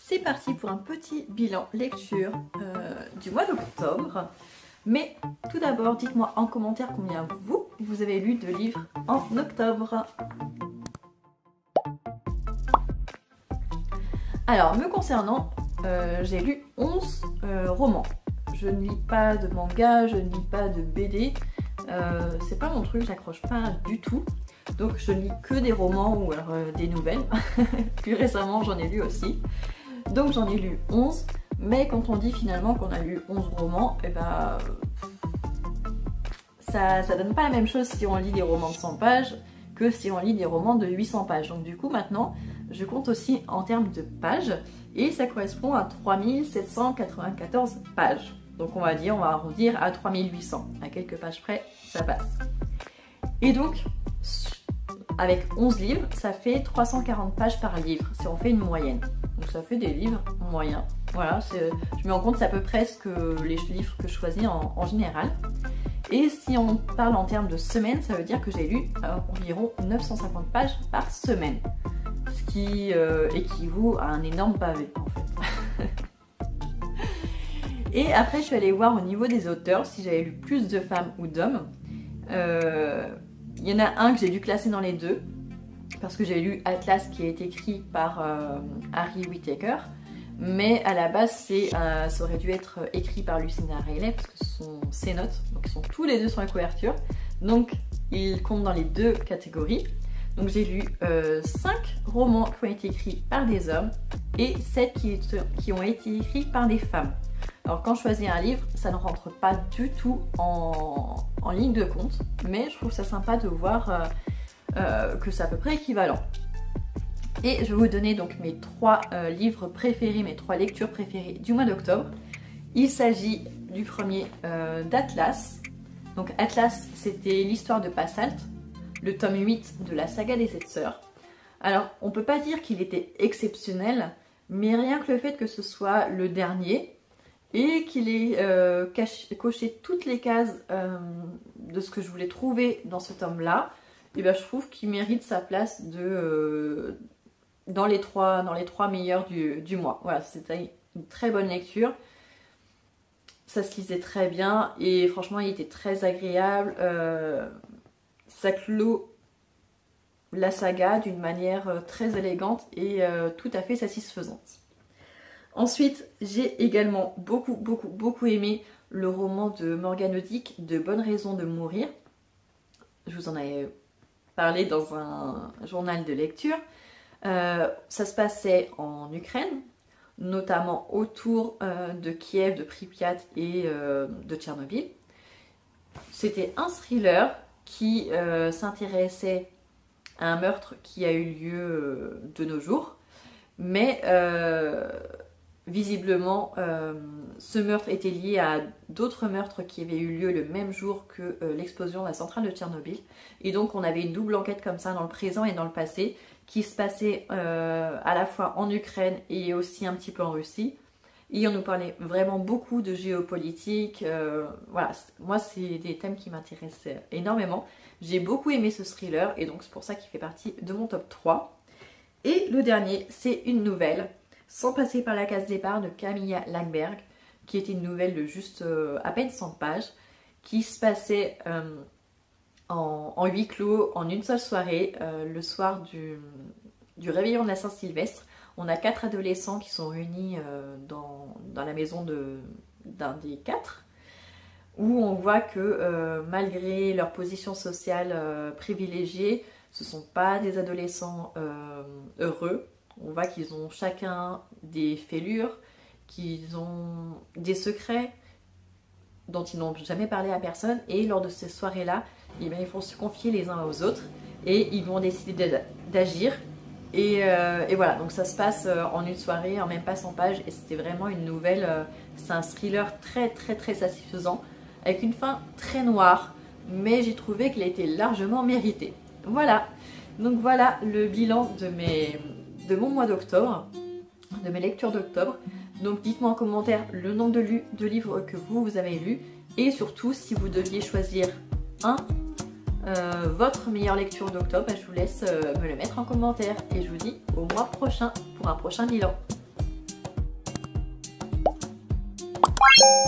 c'est parti pour un petit bilan lecture du mois d'octobre. Mais tout d'abord, dites-moi en commentaire combien vous avez lu de livres en octobre. Alors, me concernant, j'ai lu 11 romans. Je ne lis pas de manga, je ne lis pas de BD. C'est pas mon truc, j'accroche pas du tout. Donc je lis que des romans ou alors des nouvelles. Plus récemment, j'en ai lu aussi. Donc j'en ai lu 11. Mais quand on dit finalement qu'on a lu 11 romans, et ben ça donne pas la même chose si on lit des romans de 100 pages que si on lit des romans de 800 pages. Donc du coup maintenant, je compte aussi en termes de pages et ça correspond à 3794 pages. Donc on va arrondir à 3800. À quelques pages près, ça passe. Et donc, avec 11 livres, ça fait 340 pages par livre, si on fait une moyenne. Donc ça fait des livres moyens. Voilà, je me rends compte, c'est à peu près les livres que je choisis en général. Et si on parle en termes de semaines, ça veut dire que j'ai lu environ 950 pages par semaine. Ce qui équivaut à un énorme pavé, en fait. Et après, je suis allée voir au niveau des auteurs si j'avais lu plus de femmes ou d'hommes. Il y en a un que j'ai dû classer dans les deux, parce que j'ai lu Atlas qui a été écrit par Harry Whittaker, mais à la base ça aurait dû être écrit par Lucinda Riley, parce que ce sont ses notes, donc ils sont tous les deux sur la couverture, donc ils comptent dans les deux catégories. Donc j'ai lu 5 romans qui ont été écrits par des hommes et 7 qui ont été écrits par des femmes. Alors quand je choisis un livre, ça ne rentre pas du tout en ligne de compte, mais je trouve ça sympa de voir que c'est à peu près équivalent. Et je vais vous donner donc mes 3 livres préférés, mes 3 lectures préférées du mois d'octobre. Il s'agit du premier d'Atlas. Donc Atlas, c'était l'histoire de Passalt, le tome 8 de la saga des 7 sœurs. Alors on peut pas dire qu'il était exceptionnel, mais rien que le fait que ce soit le dernier, et qu'il ait coché toutes les cases de ce que je voulais trouver dans ce tome-là, et ben je trouve qu'il mérite sa place dans les trois meilleurs du mois. Voilà, c'était une très bonne lecture. Ça se lisait très bien et franchement, il était très agréable. Ça clôt la saga d'une manière très élégante et tout à fait satisfaisante. Ensuite, j'ai également beaucoup aimé le roman de Morgane Audic, De bonnes raisons de mourir. Je vous en avais parlé dans un journal de lecture. Ça se passait en Ukraine, notamment autour de Kiev, de Pripyat et de Tchernobyl. C'était un thriller qui s'intéressait à un meurtre qui a eu lieu de nos jours, mais visiblement, ce meurtre était lié à d'autres meurtres qui avaient eu lieu le même jour que l'explosion de la centrale de Tchernobyl. Et donc on avait une double enquête comme ça dans le présent et dans le passé, qui se passait à la fois en Ukraine et aussi un petit peu en Russie. Et on nous parlait vraiment beaucoup de géopolitique. Voilà, moi c'est des thèmes qui m'intéressent énormément. J'ai beaucoup aimé ce thriller et donc c'est pour ça qu'il fait partie de mon top 3. Et le dernier, c'est une nouvelle, Sans passer par la case départ, de Camilla Läckberg, qui était une nouvelle de juste à peine 100 pages, qui se passait en huis clos, en une seule soirée, le soir du réveillon de la Saint-Sylvestre. On a 4 adolescents qui sont réunis dans la maison d'un des 4, où on voit que malgré leur position sociale privilégiée, ce ne sont pas des adolescents heureux. On voit qu'ils ont chacun des fêlures, qu'ils ont des secrets dont ils n'ont jamais parlé à personne. Et lors de ces soirées-là, eh bien, ils vont se confier les uns aux autres et ils vont décider d'agir. Et voilà, donc ça se passe en une soirée, en même pas 100 pages. Et c'était vraiment une nouvelle, c'est un thriller très satisfaisant, avec une fin très noire. Mais j'ai trouvé qu'il a été largement mérité. Voilà, donc voilà le bilan de mon mois d'octobre, de mes lectures d'octobre. Donc dites-moi en commentaire le nombre de livres que vous avez lus et surtout si vous deviez choisir votre meilleure lecture d'octobre, je vous laisse me le mettre en commentaire et je vous dis au mois prochain pour un prochain bilan. Ciao.